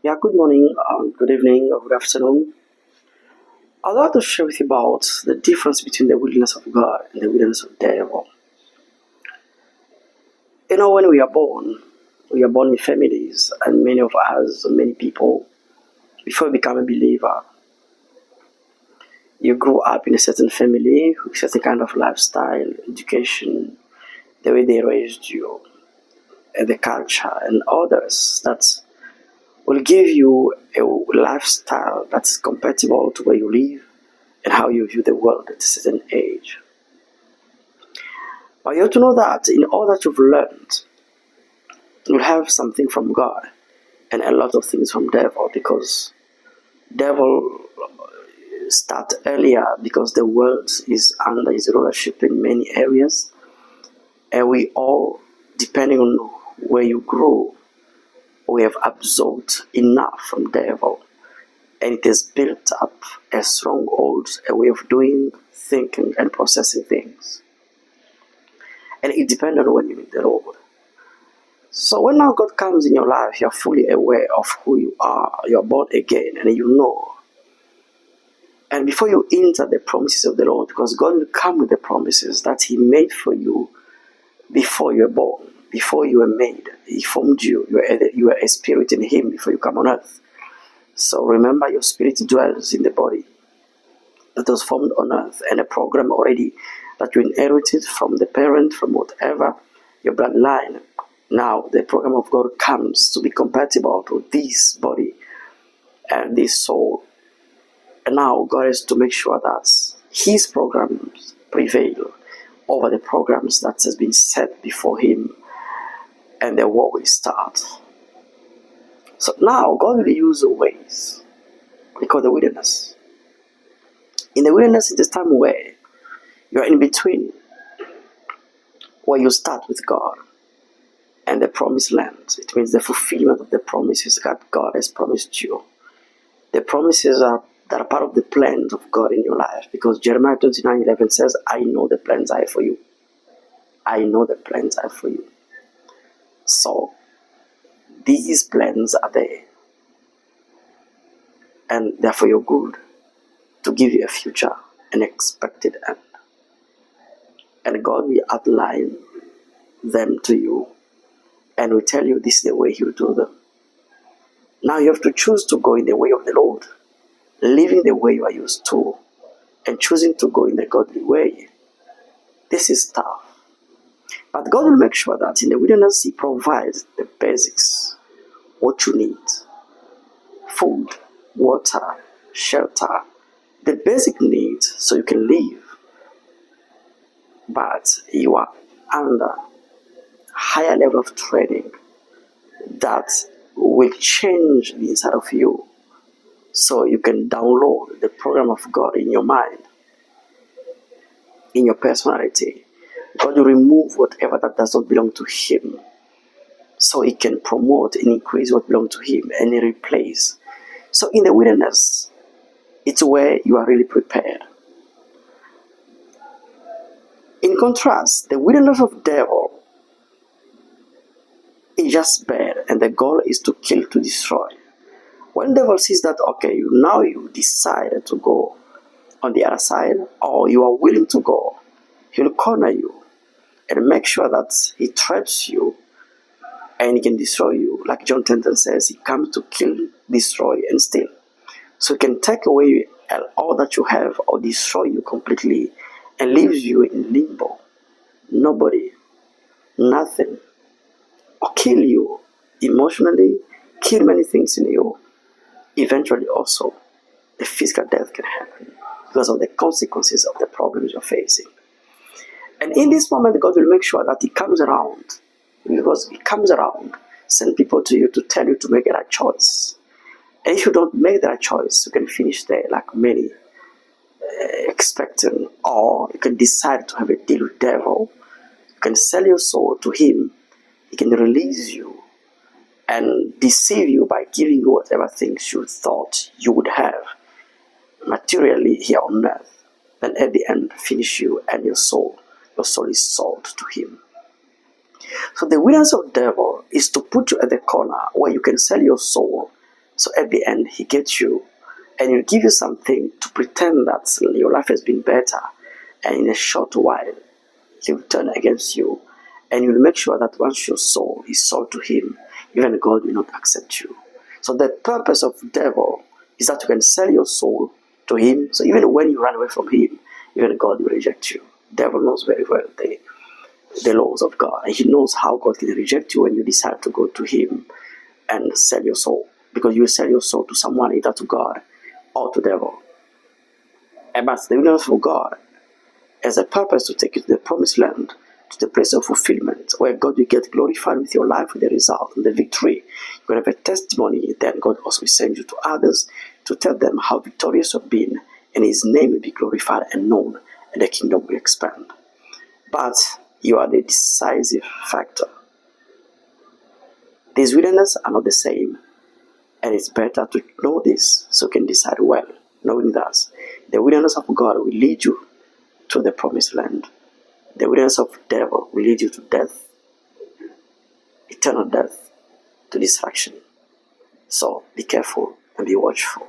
Yeah, good morning, good evening, or good afternoon. I'd like to share with you about the difference between the wilderness of God and the wilderness of the devil. When we are born in families, and many of us, many people, before you become a believer, you grow up in a certain family with a certain kind of lifestyle, education, the way they raised you, and the culture, and others that will give you a lifestyle that's compatible to where you live and how you view the world at a certain age. But you have to know that in all that you've learned, you'll have something from God and a lot of things from devil, because devil start earlier because the world is under his rulership in many areas, and we all, depending on where you grow, we have absorbed enough from devil, and it has built up a stronghold, a way of doing, thinking, and processing things. And it depends on when you meet the Lord. So when now God comes in your life, you're fully aware of who you are. You're born again, and you know. And before you enter the promises of the Lord, because God will come with the promises that He made for you before you were born, before you were made. He formed you. You were a spirit in Him before you come on earth. So remember, your spirit dwells in the body that was formed on earth, and a program already that you inherited from the parent, from whatever, your bloodline. Now the program of God comes to be compatible to this body and this soul. And now God has to make sure that His programs prevail over the programs that has been set before Him, and the war will start. So now God will use ways we call the wilderness. In the wilderness, it is time where you are in between, where you start with God and the promised land. It means the fulfillment of the promises that God has promised you. The promises that are part of the plans of God in your life, because Jeremiah 29:11 says, I know the plans I have for you. I know the plans I have for you. So these plans are there, and they're for your good, to give you a future, an expected end. And God will outline them to you and will tell you this is the way He will do them. Now you have to choose to go in the way of the Lord, leaving the way you are used to, and choosing to go in the godly way. This is tough. But God will make sure that in the wilderness He provides the basics, what you need: food, water, shelter, the basic needs so you can live. But you are under higher level of training that will change the inside of you, so you can download the program of God in your mind, in your personality. God will remove whatever that does not belong to Him, so He can promote and increase what belongs to Him and replace. So in the wilderness, it's where you are really prepared. In contrast, the wilderness of the devil is just bad, and the goal is to kill, to destroy. When the devil sees that, okay, now you decide to go on the other side, or you are willing to go, he'll corner you and make sure that he traps you and he can destroy you. Like John 10:10 says, he comes to kill, destroy, and steal. So he can take away all that you have or destroy you completely and leaves you in limbo. Nobody, nothing, or kill you emotionally, kill many things in you. Eventually also, the physical death can happen because of the consequences of the problems you're facing. And in this moment, God will make sure that He comes around, because He comes around, send people to you to tell you to make the right choice. And if you don't make the right choice, you can finish there like many expecting, or you can decide to have a deal with the devil. You can sell your soul to him. He can release you and deceive you by giving you whatever things you thought you would have materially here on earth. Then at the end, finish you and your soul. Your soul is sold to him. So the wilderness of the devil is to put you at the corner where you can sell your soul So at the end, he gets you, and he'll give you something to pretend that your life has been better, and in a short while, he'll turn against you, and you'll make sure that once your soul is sold to him, even God will not accept you. So the purpose of the devil is that you can sell your soul to him. So even when you run away from him, even God will reject you. The devil knows very well the laws of God. And he knows how God can reject you when you decide to go to him and sell your soul. Because you will sell your soul to someone, either to God or to the devil. And but the willingness of God has a purpose to take you to the promised land, to the place of fulfillment, where God will get glorified with your life, with the result and the victory. You're going to have a testimony, then God also will send you to others to tell them how victorious you've been, and his name will be glorified and known, and the kingdom will expand. But you are the decisive factor. These willingness are not the same, and it's better to know this so you can decide well, knowing that the willingness of God will lead you to the promised land. The willingness of the devil will lead you to death, eternal death, to destruction. So be careful and be watchful.